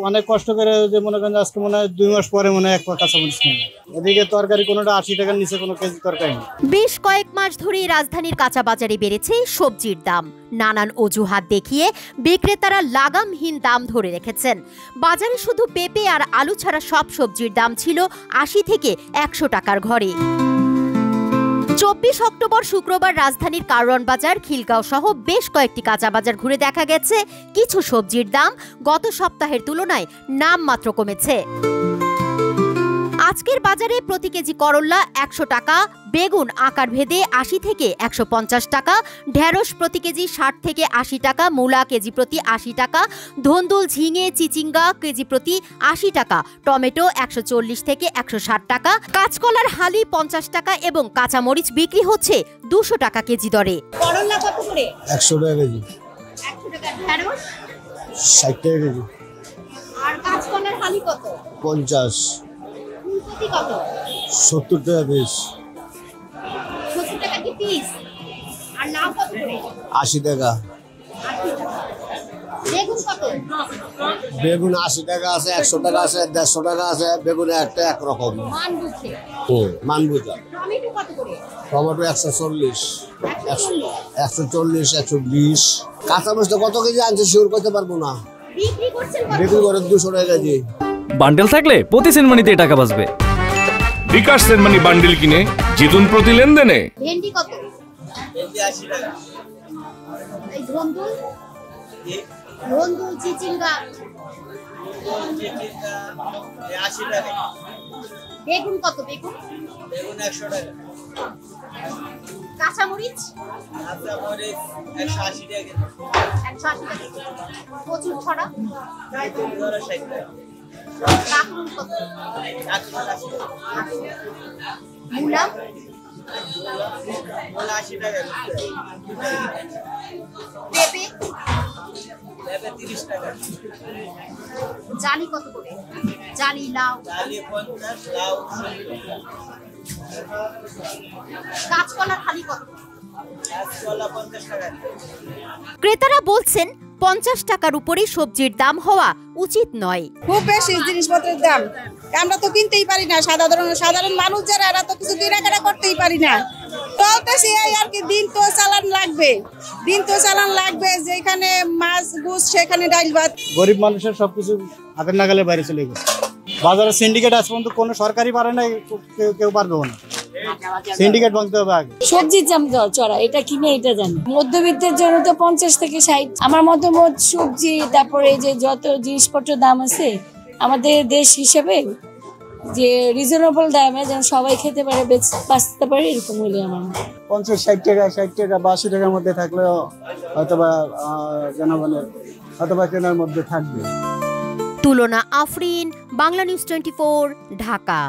অনেক কষ্ট করে যে মনে করেন আজকে মনে হয় 2 মাস পরে মনে হয় এক কাঁচামরিচ কিনে, এদিকে তরকারি কোনোটা 80 টাকার নিচে কোনো কেজি তরকারি নেই। বেশ কয়েক মাস ধরেই রাজধানীর কাঁচা বাজারে বেড়েছে সবজির দাম। নানান অজুহাত দেখিয়ে বিক্রেতারা লাগামহীন দাম ধরে রেখেছেন। বাজারে শুধু পেঁপে আর আলু ছাড়া সব সবজির দাম ছিল 80 থেকে 100 টাকার ঘরে। 24 অক্টোবর শুক্রবার রাজধানীর কারওয়ান বাজার, খিলগাঁও সহ বেশ কয়েকটি কাঁচা বাজার ঘুরে দেখা গেছে কিছু সবজির দাম গত সপ্তাহের তুলনায় নামমাত্র কমেছে। আজকের বাজারে প্রতি কেজি করল্লা 100 টাকা, বেগুন আকার ভেদে 80 থেকে 150 টাকা, ঢেঁড়স প্রতি কেজি 60 থেকে 80 টাকা, মূলা কেজি প্রতি 80 টাকা, ধন্দুল, ঝিঙে, চিচিঙ্গা কেজি প্রতি 80 টাকা, টমেটো 140 থেকে 160 টাকা, কাঁচকলার হালি 50 টাকা এবং কাঁচামরিচ বিক্রি হচ্ছে 200 টাকা কেজি দরে। করল্লা কত করে? 100 টাকা কেজি। 100 টাকা। ঢেঁড়স 60 টাকা কেজি। আর কাঁচকলার হালি কত? 50। ফুলকপি কত? 70 টাকা পিস। 70 টাকা কি পিস? আর লাউ কত করে? 80 টাকা। 80 টাকা। বেগুন কত? বেগুন 80 টাকা আছে, 100 টাকা আছে, 150 টাকা আছে। বেগুন একটা একরকম মান বুঝে। মান বুঝা। টমেটো কত করে? টমেটো 140, 140, 120। কাঁচামরিচ কত কেজি আনছে শিওর করতে পারবো না। বিক্রি করছেন কত? বিক্রি করে 200 টাকা কেজি। বান্ডেল থাকলে প্রতি সেনমানিতে টাকা বাঁচবে। বিকাশ সেনমানি বান্ডেল কিনে জিতুন প্রতি লেনদেনে। ভেন্ডি কত? ভেন্ডি 80 টাকা। এই ধন্দুল, চিচিঙ্গা 80 টাকা। বেগুন কত? বেগুন 100 টাকা। কাঁচামরিচ 180 টাকা। 180 টাকা। প্রচুর ছড়া 60 টাকা। কাকুন কত? 80 টাকা। মূলা 80 টাকা। পেঁপে 30 টাকা। জালি কত করে? জালি, লাউ, ডালি 50, লাউ 70 টাকা। কাঁচকলার হালি কত? কাঁচকলা 50 টাকা। ক্রেতারা বলছেন 50 টাকার উপরে সবজির দাম হওয়া উচিত নয়। খুব বেশি জিনিসপত্রের দাম, আমরা তো কিনতেই পারি না। সাধারণ মানুষ যারা, এরা তো কিছু কেনাকাটা করতেই পারি না। চলতেছি এই আর কি, দিন তো চালান লাগবে। যেখানে মাছ গুছ সেখানে ডাল ভাত। গরিব মানুষের সবকিছু হাতের নাগালে বাইরে চলে গেছে। বাজারে সিন্ডিকেট আজ পর্যন্ত কোনো সরকারি পারে না, কেউ পারবেও না। সিন্ডিকেট ভাঙতে হবে আগে। সবজির দাম চড়া, এটা কিনে এটা জানি। মধ্যবিত্তের জন্য তো 50 থেকে 60। আমার মতামত সবজি, তারপরে যে যত জিনিসপত্র দাম আছে আমাদের দেশ হিসেবে যে রিজনেবল দামে যেন সবাই খেতে পারে, বাঁচতে পারে, এরকম হলে আমার 50, 60 টাকা, 60 টাকা বা 80 টাকার মধ্যে থাকলেও হয়তোবা জনগণের হয়তোবা কেনার মধ্যে থাকবে। তুলনা আফরিন, বাংলা নিউজ 24, ঢাকা।